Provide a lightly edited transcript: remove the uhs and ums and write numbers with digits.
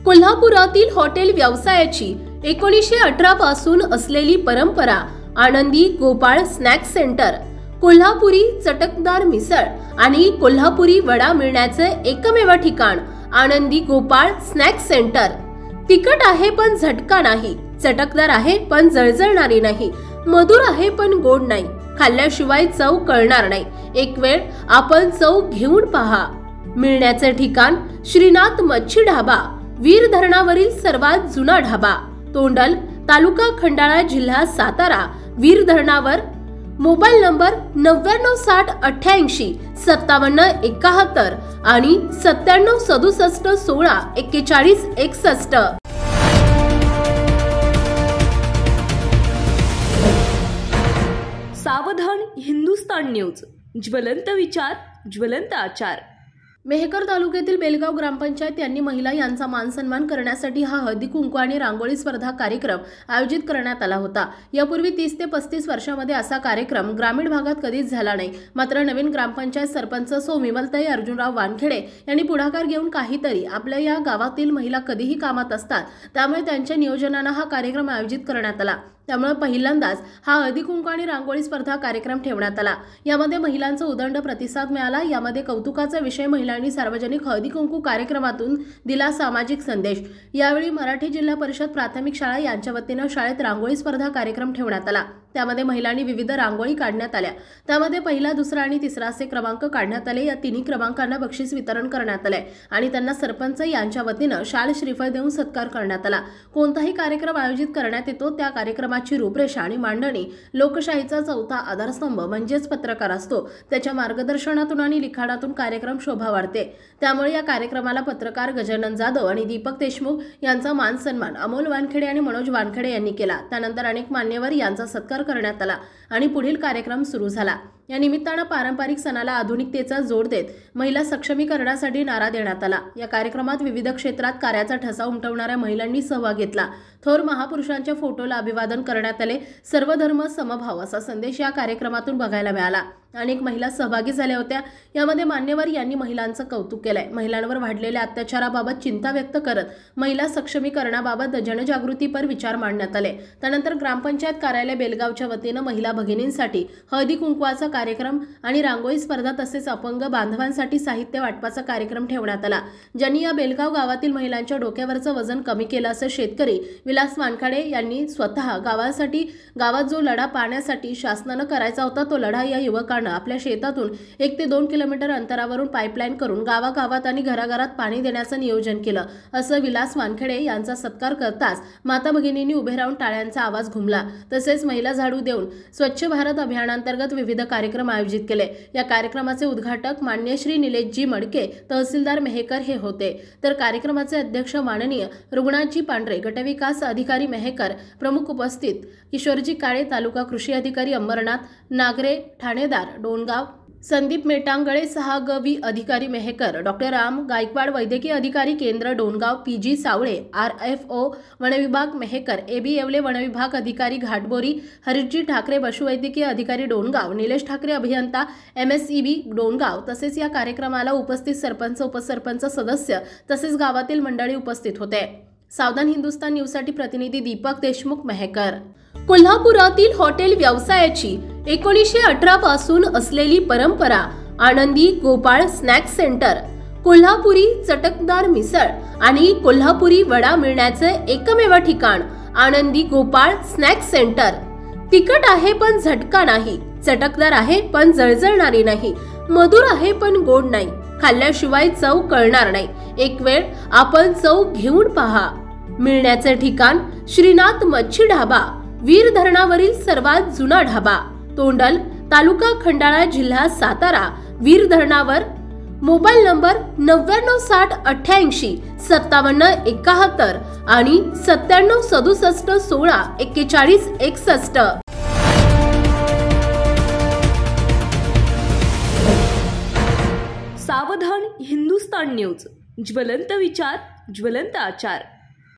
कोल्हापुरातील हॉटेल व्यवसायाची 1918 पासून असलेली परंपरा आनंदी गोपाळ स्नॅक सेंटर, कोल्हापुरी चटकदार मिसळ आणि कोल्हापुरी वडा मिळण्याचे एकमेव ठिकाण आनंदी गोपाळ स्नॅक सेंटर। तिखट आहे पण झटका नाही, चटकदार आहे पण जळजळणारी नाही, मधुर आहे पण गोड नाही, खाल्ल्याशिवाय चव कळणार नाही। एक वेळ आपण चव घेऊन पहा। मिळण्याचे ठिकाण श्रीनाथ मच्छी ढाबा, वीर धरणावरील सर्वात जुना ढाबा, तोंडल, तालुका खंडाळा, जिल्हा सातारा। वीर धरणावर। मोबाईल नंबर 9960885771 आणि 9767164161। सावधान हिंदुस्तान न्यूज, ज्वलंत विचार, ज्वलंत आचार। मेहकर तालुक्यातील बेलगाव ग्रामपंचायत यांनी महिला यांचा मान सन्मान करण्यासाठी हा हळदी कुंकू आणि रांगोळी स्पर्धा कार्यक्रम आयोजित करण्यात आला होता। यापूर्वी 30 ते 35 वर्षांमध्ये असा कार्यक्रम ग्रामीण भागात कधीच झाला नाही। मात्र नवीन ग्रामपंचायत सरपंच सौ विमलताई अर्जुनराव वानखेडे यांनी पुढाकार घेऊन काहीतरी आपल्या या गावातील महिला कधीही कामात असतात, त्यामुळे त्यांच्या नियोजनाने हा कार्यक्रम आयोजित करण्यात आला। त्यामुळे पहिल्यांदाच हा हळदी कुंकू आणि रांगोळी स्पर्धा कार्यक्रम ठेवण्यात आला। यामध्ये महिलांचा उदंड प्रतिसाद मिळाला। यामध्ये कौतुकाचा विषय महिलांनी सार्वजनिक हळदी कुंकू कार्यक्रमातून दिला सामाजिक संदेश। यावेळी मराठी जिल्हा परिषद प्राथमिक शाळा यांच्या वतीने शाळेत रांगोळी स्पर्धा कार्यक्रम ठेवण्यात आला। त्यामध्ये महिलांनी विविध रांगोळी काढण्यात आल्या। त्यामध्ये पहिला, दुसरा आणि तिसरा असे क्रमांक काढण्यात आले। या तिन्ही क्रमांकांना बक्षीस वितरण करण्यात आले आणि त्यांना सरपंच यांच्या वतीने शाल श्रीफळ देऊन सत्कार करण्यात आला। कोणताही कार्यक्रम आयोजित करण्यात येतो त्या कार्यक्रमाची रूपरेषा आणि मांडणी लोकशाहीचा चौथा आधारस्तंभ म्हणजेच पत्रकार असतो। त्याच्या मार्गदर्शनातून आणि लिखाणातून कार्यक्रम शोभा वाढते। त्यामुळे या कार्यक्रमाला पत्रकार गजानन जाधव आणि दीपक देशमुख यांचा मान सन्मान अमोल वानखेडे आणि मनोज वानखेडे यांनी केला। त्यानंतर अनेक मान्यवर यांचा सत्कार करण्यात आला आणि पुढील कार्यक्रम सुरू झाला। या निमित्ताने पारंपरिक सणाला आधुनिकतेचा जोड देत महिला सक्षमीकरणासाठी नारा देण्यात आला। या कार्यक्रमात विविध क्षेत्रात कार्याचा ठसा उमटवणाऱ्या महिलांनी सहभाग घेतला। थोर महापुरुषांच्या फोटोला अभिवादन करण्यात आले। सर्व धर्म समभाव असा संदेश या कार्यक्रमातून बघायला मिळाला। अनेक महिला सहभागी झाल्या होत्या। यामध्ये मान्यवर यांनी महिलांचं कौतुक केलंय। महिलांवर वाढलेल्या अत्याचाराबाबत चिंता व्यक्त करत महिला सक्षमीकरणाबाबत जनजागृतीपर विचार मांडण्यात आले। त्यानंतर ग्रामपंचायत कार्यालय बेलगावच्या वतीने महिला भगिनींसाठी हळदी कुंकवाचा कार्यक्रम आणि रांगोळी स्पर्धा तसेच अपंग बांधवांसाठी साहित्य वाटपाचा कार्यक्रम ठेवण्यात आला। ज्यांनी या बेलगाव गावातील महिलांच्या डोक्यावरचं वजन कमी केलं असं शेतकरी विलास वानखेडे यांनी स्वतः गावात जो लढा पाहण्यासाठी शासनाने करायचा होता तो लढा या युवकांना आपल्या शेतातून 1 ते 2 किलोमीटर अंतरावरून पाईपलाईन करून गावागावात आणि घराघरात पाणी देण्याचं नियोजन केलं असं विलास वानखेडे यांचा सत्कार करताच माता भगिनींनी उभे राहून टाळ्यांचा आवाज घुमला। तसेच महिला झाडू देऊन स्वच्छ भारत अभियानांतर्गत विविध कार्यक्रम आयोजित केले। या कार्यक्रमाचे उद्घाटक मान्य श्री निलेशजी मडके, तहसीलदार मेहकर हे होते। तर कार्यक्रमाचे अध्यक्ष माननीय रुग्णाजी पांढरे, गटविकास अधिकारी मेहकर प्रमुख उपस्थित, किशोरजी काळे तालुका कृषी अधिकारी अंबरनाथ, नागरे ठाणेदार डोणगाव, संदीप मेटांगळे सहागवी अधिकारी मेहकर, डॉक्टर राम गायकवाड वैद्यकीय अधिकारी केंद्र डोणगाव, पीजी सावळे RFO वनविभाग मेहकर, AB येवले वनविभाग अधिकारी घाटबोरी, हरिजी ठाकरे पशुवैद्यकीय अधिकारी डोणगाव, निलेश ठाकरे अभियंता MSEB डोणगाव। तसेच या कार्यक्रमाला उपस्थित सरपंच, उपसरपंच, सदस्य तसेच गावातील मंडळी उपस्थित होते। सावधान हिंदुस्तान न्यूजसाठी प्रतिनिधी दीपक देशमुख, मेहकर। कोल्हापुरातील हॉटेल व्यवसायाची 1918 पासून असलेली परंपरा आनंदी गोपाळ स्नॅक सेंटर, कोल्हापुरी चटकदार मिसळ आणि कोल्हापुरी वडा मिळण्याचे एकमेव ठिकाण आनंदी गोपाळ स्नॅक सेंटर। तिखट आहे पण झटका नाही, चटकदार आहे पण जळजळणारी नाही, मधुर आहे पण गोड नाही, खाल्ल्याशिवाय चव कळणार नाही। एक वेळ आपण चव घेऊन पहा। मिळण्याचे ठिकाण श्रीनाथ मच्छी ढाबा, वीर धरणावरील सर्वात जुना ढाबा, तोंडल, तालुका खंडाळा, जिल्हा सातारा। वीर धरणावर। मोबाईल नंबर 9960885771 आणि 9767164161। सावधान हिंदुस्तान न्यूज, ज्वलंत विचार, ज्वलंत आचार।